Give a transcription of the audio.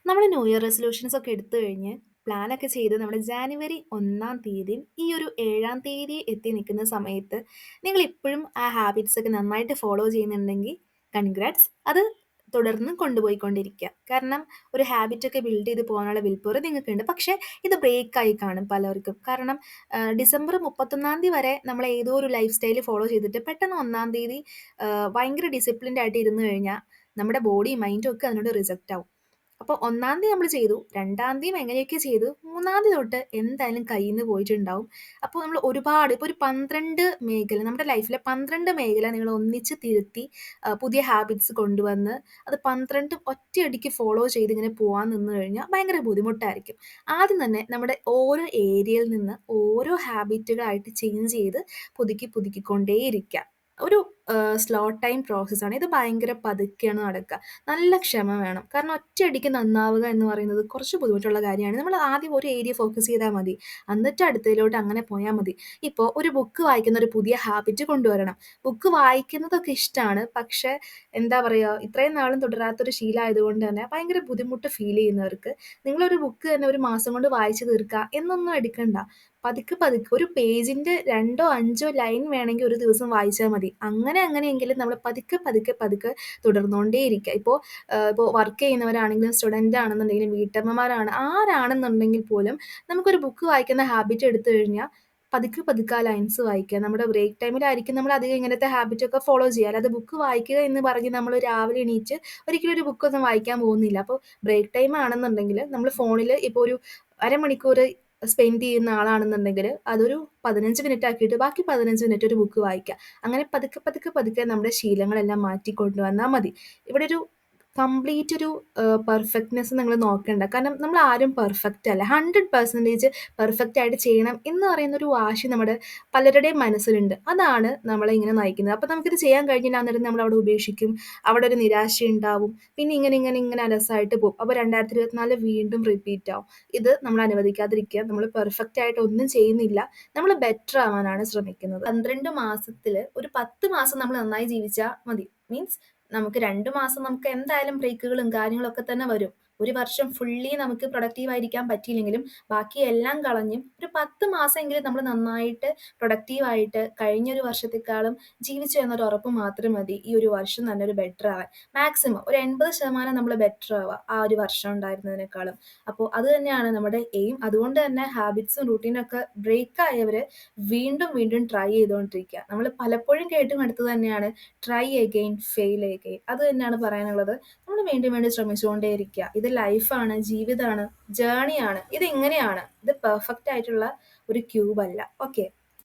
നമ്മൾ new year resolutions ഒക്കെ എടുത്തു കഴിഞ്ഞ് പ്ലാനൊക്കെ ചെയ്ത് നമ്മുടെ ജാനുവരി 1-ാം തീയതിയും ഈ ഒരു 7-ാം തീയതി എത്തി നിൽക്കുന്ന സമയത്ത് നിങ്ങൾ ഇപ്പോഴും ആ ഹാബിറ്റ്സ് ഒക്കെ നന്നായിട്ട് ഫോളോ ചെയ്യുന്നുണ്ടെങ്കിൽ കൺഗ്രാറ്റ്സ്. അത് തുടർന്ന് കൊണ്ടുപോയിക്കൊണ്ടിരിക്കുക. കാരണം ഒരു ഹാബിറ്റൊക്കെ ബിൽഡ് ചെയ്ത് പോകാനുള്ള വിൽ പവർ നിങ്ങൾക്കുണ്ട്. പക്ഷേ ഇത് ബ്രേക്കായി കാണും പലർക്കും. കാരണം ഡിസംബർ 31-ാം തീയതി വരെ നമ്മൾ ഏതോ ഒരു ലൈഫ് സ്റ്റൈൽ ഫോളോ ചെയ്തിട്ട് പെട്ടെന്ന് 1-ാം തീയതി ഭയങ്കര ഡിസിപ്ലിൻഡ് ആയിട്ട് ഇരുന്ന് കഴിഞ്ഞാൽ നമ്മുടെ ബോഡിയും മൈൻഡും ഒക്കെ അതിനോട് റിജക്റ്റ് ആവും. അപ്പോൾ 1-ാം തീയതി നമ്മൾ ചെയ്തു, 2-ാം തീയതിയും എങ്ങനെയൊക്കെ ചെയ്തു, 3-ാം തീയതി തൊട്ട് എന്തായാലും കയ്യിൽ നിന്ന് പോയിട്ടുണ്ടാവും. അപ്പോൾ നമ്മൾ ഒരുപാട് ഇപ്പോൾ ഒരു 12 മേഖല നമ്മുടെ ലൈഫിലെ 12 മേഖല നിങ്ങൾ ഒന്നിച്ച് തിരുത്തി പുതിയ ഹാബിറ്റ്സ് കൊണ്ടുവന്ന് അത് 12 ഒറ്റയടിക്ക് ഫോളോ ചെയ്ത് ഇങ്ങനെ പോകാൻ നിന്ന് കഴിഞ്ഞാൽ ഭയങ്കര ബുദ്ധിമുട്ടായിരിക്കും. ആദ്യം തന്നെ നമ്മുടെ ഓരോ ഏരിയയിൽ നിന്ന് ഓരോ ഹാബിറ്റുകളായിട്ട് ചേഞ്ച് ചെയ്ത് പുതുക്കിക്കൊണ്ടേയിരിക്കുക. ഒരു സ്ലോ ടൈം പ്രോസസ്സാണ്. ഇത് ഭയങ്കര പതുക്കെയാണ് നടക്കുക. നല്ല ക്ഷമ വേണം. കാരണം ഒറ്റയടിക്ക് നന്നാവുക എന്ന് പറയുന്നത് കുറച്ച് ബുദ്ധിമുട്ടുള്ള കാര്യമാണ്. നമ്മൾ ആദ്യം ഒരു ഏരിയ ഫോക്കസ് ചെയ്താൽ മതി. എന്നിട്ട് അടുത്തതിലോട്ട് അങ്ങനെ പോയാൽ മതി. ഇപ്പോൾ ഒരു ബുക്ക് വായിക്കുന്ന ഒരു പുതിയ ഹാബിറ്റ് കൊണ്ടുവരണം. ബുക്ക് വായിക്കുന്നതൊക്കെ ഇഷ്ടമാണ്. പക്ഷേ എന്താ പറയുക, ഇത്രയും നാളും തുടരാത്തൊരു ശീലമായതുകൊണ്ട് തന്നെ ഭയങ്കര ബുദ്ധിമുട്ട് ഫീൽ ചെയ്യുന്നവർക്ക് നിങ്ങളൊരു ബുക്ക് തന്നെ ഒരു മാസം കൊണ്ട് വായിച്ച് തീർക്കുക എന്നൊന്നും എടുക്കണ്ട. പതുക്കെ പതുക്കെ ഒരു പേജിൻ്റെ 2-5 ലൈൻ വേണമെങ്കിൽ ഒരു ദിവസം വായിച്ചാൽ മതി. അങ്ങനെയെങ്കിലും നമ്മൾ പതുക്കെ തുടർന്നുകൊണ്ടേയിരിക്കുക. ഇപ്പോൾ വർക്ക് ചെയ്യുന്നവരാണെങ്കിലും സ്റ്റുഡൻ്റ് ആണെന്നുണ്ടെങ്കിലും വീട്ടമ്മമാരാണ് ആരാണെന്നുണ്ടെങ്കിൽ പോലും നമുക്കൊരു ബുക്ക് വായിക്കുന്ന ഹാബിറ്റ് എടുത്തു കഴിഞ്ഞാൽ പതുക്കെ ആ ലൈൻസ് വായിക്കുക. നമ്മുടെ ബ്രേക്ക് ടൈമിലായിരിക്കും നമ്മൾ അധികം ഇങ്ങനത്തെ ഹാബിറ്റൊക്കെ ഫോളോ ചെയ്യുക. അല്ലാതെ ബുക്ക് വായിക്കുക എന്ന് പറഞ്ഞ് നമ്മൾ രാവിലെ എണീറ്റ് ഒരിക്കലും ഒരു ബുക്കൊന്നും വായിക്കാൻ പോകുന്നില്ല. അപ്പോൾ ബ്രേക്ക് ടൈം ആണെന്നുണ്ടെങ്കിൽ നമ്മൾ ഫോണിൽ ഇപ്പോൾ ഒരു അരമണിക്കൂർ സ്പെൻഡ് ചെയ്യുന്ന ആളാണെന്നുണ്ടെങ്കിൽ അതൊരു 15 മിനിറ്റ് ആക്കിയിട്ട് ബാക്കി 15 മിനിറ്റ് ഒരു ബുക്ക് വായിക്കുക. അങ്ങനെ പതുക്കെ നമ്മുടെ ശീലങ്ങളെല്ലാം മാറ്റിക്കൊണ്ടുവന്നാൽ മതി. ഇവിടെ ഒരു കംപ്ലീറ്റ് ഒരു പെർഫെക്റ്റ്നെസ് നിങ്ങൾ നോക്കണ്ട. കാരണം നമ്മൾ ആരും പെർഫെക്റ്റ് അല്ല. 100% പെർഫെക്റ്റ് ആയിട്ട് ചെയ്യണം എന്ന് പറയുന്ന ഒരു വാശി നമ്മുടെ പലരുടെയും മനസ്സിലുണ്ട്. അതാണ് നമ്മളെ ഇങ്ങനെ നയിക്കുന്നത്. അപ്പോൾ നമുക്കിത് ചെയ്യാൻ കഴിഞ്ഞില്ല എന്നിട്ട് നമ്മൾ അവിടെ ഉപേക്ഷിക്കും. അവിടെ ഒരു നിരാശയുണ്ടാവും. പിന്നെ ഇങ്ങനെ അലസായിട്ട് പോകും. അപ്പോൾ 2024 വീണ്ടും റിപ്പീറ്റ് ആവും. ഇത് നമ്മൾ അനുവദിക്കാതിരിക്കുക. നമ്മൾ പെർഫെക്റ്റ് ആയിട്ട് ഒന്നും ചെയ്യുന്നില്ല. നമ്മൾ ബെറ്റർ ആവാനാണ് ശ്രമിക്കുന്നത്. 12 മാസത്തിൽ ഒരു 10 മാസം നമ്മൾ നന്നായി ജീവിച്ചാൽ മതി. മീൻസ് നമുക്ക് 2 മാസം നമുക്ക് എന്തായാലും ബ്രേക്കുകളും കാര്യങ്ങളൊക്കെ തന്നെ വരും. ഒരു വർഷം ഫുള്ളി നമുക്ക് പ്രൊഡക്റ്റീവ് ആയിരിക്കാൻ പറ്റിയില്ലെങ്കിലും ബാക്കി എല്ലാം കളഞ്ഞും ഒരു 10 മാസമെങ്കിലും നമ്മൾ നന്നായിട്ട് പ്രൊഡക്റ്റീവായിട്ട് കഴിഞ്ഞൊരു വർഷത്തെക്കാളും ജീവിച്ചു എന്നൊരു ഉറപ്പ് മാത്രം മതി ഈ ഒരു വർഷം തന്നെ ഒരു ബെറ്റർ ആവാൻ. മാക്സിമം ഒരു 80% നമ്മൾ ബെറ്റർ ആവുക ആ ഒരു വർഷം ഉണ്ടായിരുന്നതിനേക്കാളും. അപ്പോൾ അത് തന്നെയാണ് നമ്മുടെ എയിം. അതുകൊണ്ട് തന്നെ ഹാബിറ്റ്സും റൂട്ടീനൊക്കെ ബ്രേക്ക് ആയവർ വീണ്ടും ട്രൈ ചെയ്തുകൊണ്ടിരിക്കുക. നമ്മൾ പലപ്പോഴും കേട്ടും അടുത്ത് തന്നെയാണ് ട്രൈ അഗെയിൻ ഫെയിൽ അഗെയിൻ. അത് തന്നെയാണ് പറയാനുള്ളത്. നമ്മൾ വീണ്ടും ശ്രമിച്ചുകൊണ്ടേയിരിക്കുക. ഇത് ലൈഫാണ്, ജീവിതമാണ്, ജേണിയാണ്. ഇത് ഇങ്ങനെയാണ്. ഇത് പെർഫെക്റ്റ് ആയിട്ടുള്ള ഒരു ക്യൂബ് അല്ല. ഓക്കെ.